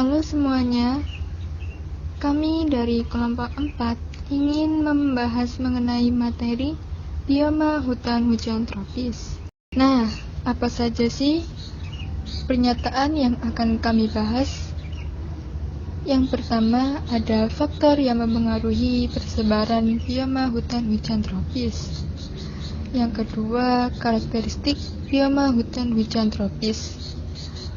Halo semuanya, kami dari kelompok 4 ingin membahas mengenai materi bioma hutan hujan tropis. Nah, apa saja sih pernyataan yang akan kami bahas? Yang pertama, ada faktor yang mempengaruhi persebaran bioma hutan hujan tropis. Yang kedua, karakteristik bioma hutan hujan tropis.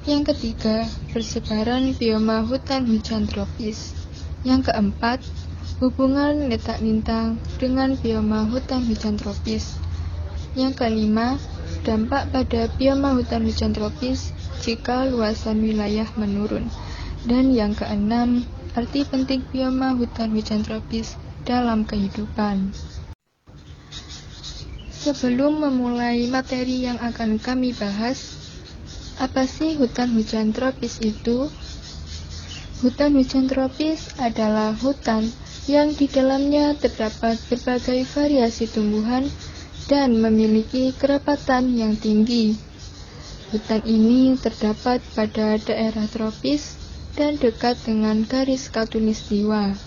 Yang ketiga, persebaran bioma hutan hujan tropis. Yang keempat, hubungan letak lintang dengan bioma hutan hujan tropis. Yang kelima, dampak pada bioma hutan hujan tropis jika luasan wilayah menurun. Dan yang keenam, arti penting bioma hutan hujan tropis dalam kehidupan. Sebelum memulai materi yang akan kami bahas, apa sih hutan hujan tropis itu? Hutan hujan tropis adalah hutan yang di dalamnya terdapat berbagai variasi tumbuhan dan memiliki kerapatan yang tinggi. Hutan ini terdapat pada daerah tropis dan dekat dengan garis khatulistiwa.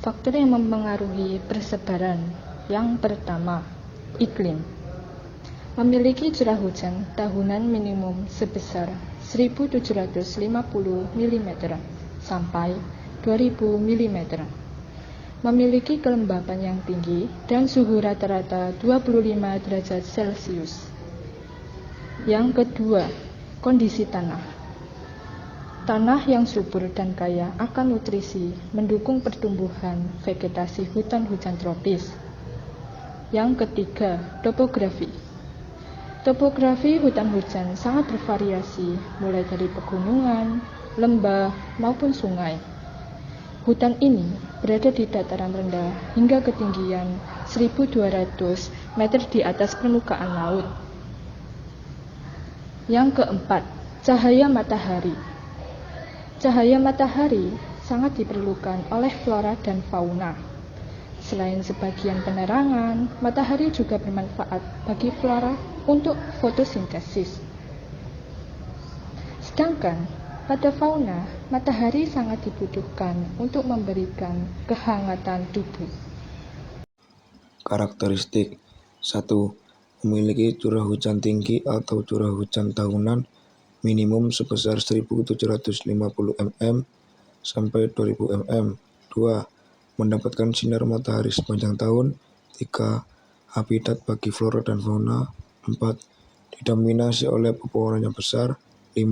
Faktor yang mempengaruhi persebaran. Yang pertama, iklim. Memiliki curah hujan tahunan minimum sebesar 1.750 mm sampai 2.000 mm. Memiliki kelembapan yang tinggi dan suhu rata-rata 25 derajat Celcius. Yang kedua, kondisi tanah. Tanah yang subur dan kaya akan nutrisi mendukung pertumbuhan vegetasi hutan hujan tropis. Yang ketiga, topografi. Topografi hutan hujan sangat bervariasi, mulai dari pegunungan, lembah, maupun sungai. Hutan ini berada di dataran rendah hingga ketinggian 1.200 meter di atas permukaan laut. Yang keempat, cahaya matahari. Cahaya matahari sangat diperlukan oleh flora dan fauna. Selain sebagian penerangan, matahari juga bermanfaat bagi flora untuk fotosintesis. Sedangkan pada fauna, matahari sangat dibutuhkan untuk memberikan kehangatan tubuh. Karakteristik 1. Memiliki curah hujan tinggi atau curah hujan tahunan minimum sebesar 1.750 mm sampai 2.000 mm. 2. Mendapatkan sinar matahari sepanjang tahun. 3. Habitat bagi flora dan fauna. 4. Didominasi oleh pepohonan yang besar. 5.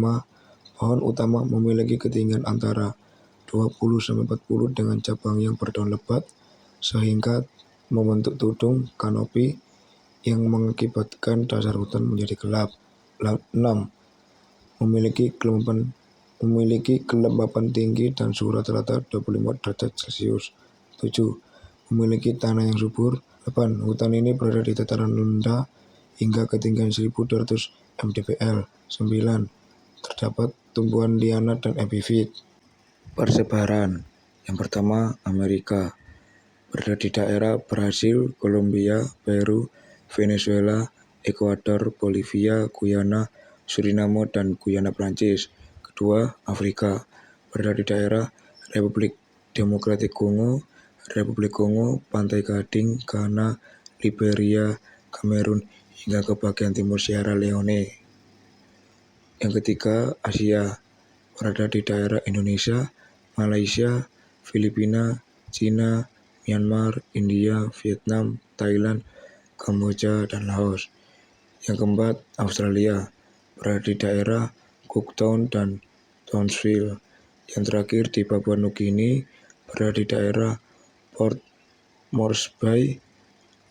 Pohon utama memiliki ketinggian antara 20-40 dengan cabang yang berdaun lebat sehingga membentuk tudung kanopi yang mengakibatkan dasar hutan menjadi gelap. 6. Memiliki kelembapan tinggi dan suhu rata-rata 25 derajat Celcius. 7. Memiliki tanah yang subur. 8. Hutan ini berada di dataran rendah hingga ketinggian 1.200 mdpl. 9. Terdapat tumbuhan liana dan epifit. Persebaran. Yang pertama, Amerika. Berada di daerah Brasil, Kolombia, Peru, Venezuela, Ekuador, Bolivia, Guyana, Suriname, dan Guyana Prancis. Kedua, Afrika. Berada di daerah Republik Demokratik Kongo, Pantai Gading, Ghana, Liberia, Kamerun, hingga ke bagian timur Sierra Leone. Yang ketiga, Asia. Berada di daerah Indonesia, Malaysia, Filipina, Cina, Myanmar, India, Vietnam, Thailand, Kamboja, dan Laos. Yang keempat, Australia. Berada di daerah Cooktown dan Townsville. Yang terakhir di Papua Nugini, berada di daerah Port Moresby,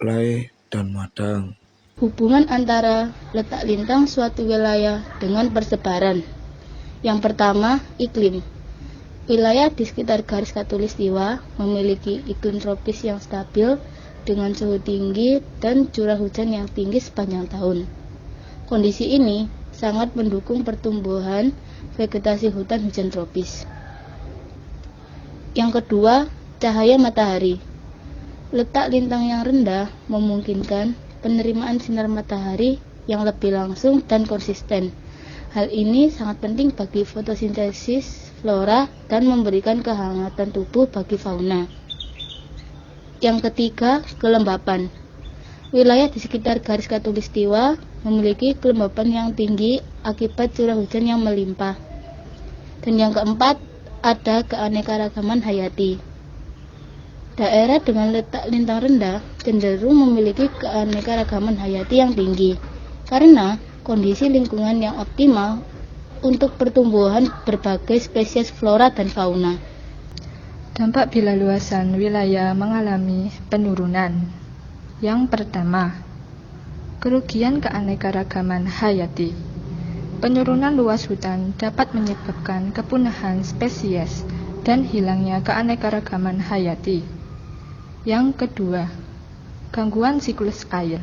Lae, dan Madang. Hubungan antara letak lintang suatu wilayah dengan persebaran. Yang pertama, iklim. Wilayah di sekitar garis khatulistiwa memiliki iklim tropis yang stabil dengan suhu tinggi dan curah hujan yang tinggi sepanjang tahun. Kondisi ini sangat mendukung pertumbuhan vegetasi hutan hujan tropis. Yang kedua, cahaya matahari. Letak lintang yang rendah memungkinkan penerimaan sinar matahari yang lebih langsung dan konsisten. Hal ini sangat penting bagi fotosintesis flora dan memberikan kehangatan tubuh bagi fauna. Yang ketiga, kelembapan. Wilayah di sekitar garis khatulistiwa memiliki kelembapan yang tinggi akibat curah hujan yang melimpah. Dan yang keempat, ada keanekaragaman hayati. Daerah dengan letak lintang rendah cenderung memiliki keanekaragaman hayati yang tinggi karena kondisi lingkungan yang optimal untuk pertumbuhan berbagai spesies flora dan fauna. Dampak bila luasan wilayah mengalami penurunan. Yang pertama, kerugian keanekaragaman hayati. Penurunan luas hutan dapat menyebabkan kepunahan spesies dan hilangnya keanekaragaman hayati. Yang kedua, gangguan siklus air.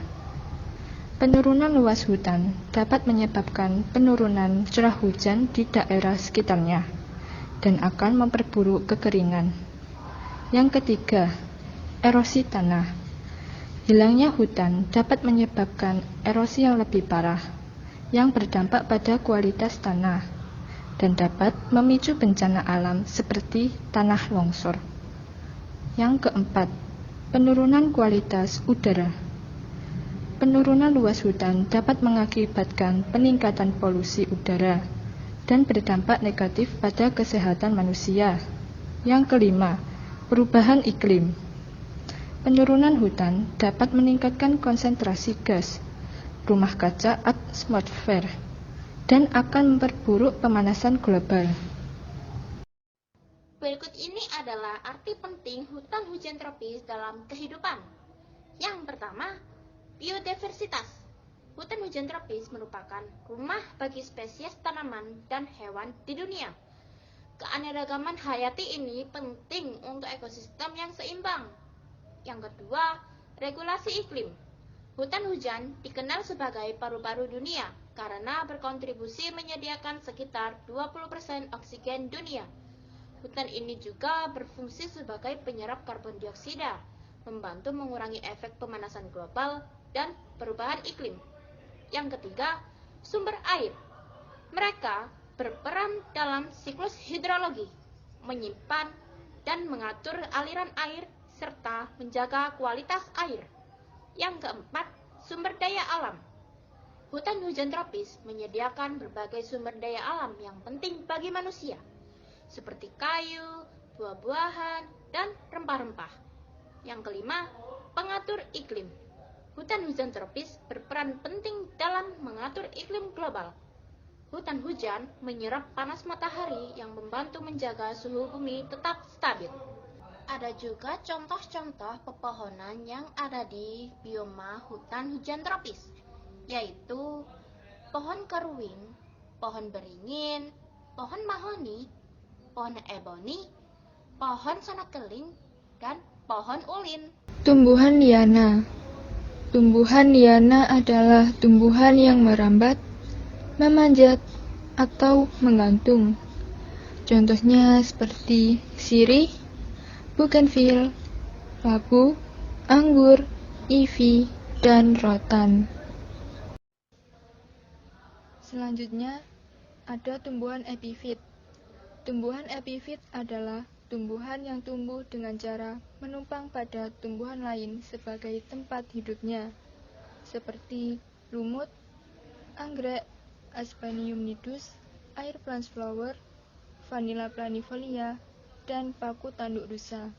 Penurunan luas hutan dapat menyebabkan penurunan curah hujan di daerah sekitarnya dan akan memperburuk kekeringan. Yang ketiga, erosi tanah. Hilangnya hutan dapat menyebabkan erosi yang lebih parah, yang berdampak pada kualitas tanah, dan dapat memicu bencana alam seperti tanah longsor. Yang keempat, penurunan kualitas udara. Penurunan luas hutan dapat mengakibatkan peningkatan polusi udara dan berdampak negatif pada kesehatan manusia. Yang kelima, perubahan iklim. Penurunan hutan dapat meningkatkan konsentrasi gas rumah kaca atmosfer dan akan memperburuk pemanasan global. Berikut ini adalah arti penting hutan hujan tropis dalam kehidupan. Yang pertama, biodiversitas. Hutan hujan tropis merupakan rumah bagi spesies tanaman dan hewan di dunia. Keanekaragaman hayati ini penting untuk ekosistem yang seimbang. Yang kedua, regulasi iklim. Hutan hujan dikenal sebagai paru-paru dunia karena berkontribusi menyediakan sekitar 20% oksigen dunia. Hutan ini juga berfungsi sebagai penyerap karbon dioksida, membantu mengurangi efek pemanasan global dan perubahan iklim. Yang ketiga, sumber air. Mereka berperan dalam siklus hidrologi, menyimpan dan mengatur aliran air serta menjaga kualitas air. Yang keempat, sumber daya alam. Hutan hujan tropis menyediakan berbagai sumber daya alam yang penting bagi manusia, seperti kayu, buah-buahan, dan rempah-rempah. Yang kelima, pengatur iklim. Hutan hujan tropis berperan penting dalam mengatur iklim global. Hutan hujan menyerap panas matahari yang membantu menjaga suhu bumi tetap stabil. Ada juga contoh-contoh pepohonan yang ada di bioma hutan hujan tropis, yaitu pohon keruing, pohon beringin, pohon mahoni, pohon eboni, pohon sanak keling, dan pohon ulin. Tumbuhan liana. Tumbuhan liana adalah tumbuhan yang merambat, memanjat, atau menggantung. Contohnya seperti sirih, bougainville, labu, anggur, ivy, dan rotan. Selanjutnya, ada tumbuhan epifit. Tumbuhan epifit adalah tumbuhan yang tumbuh dengan cara menumpang pada tumbuhan lain sebagai tempat hidupnya, seperti lumut, anggrek, Aspanium nidus, air plant flower, Vanilla planifolia, dan paku tanduk rusa.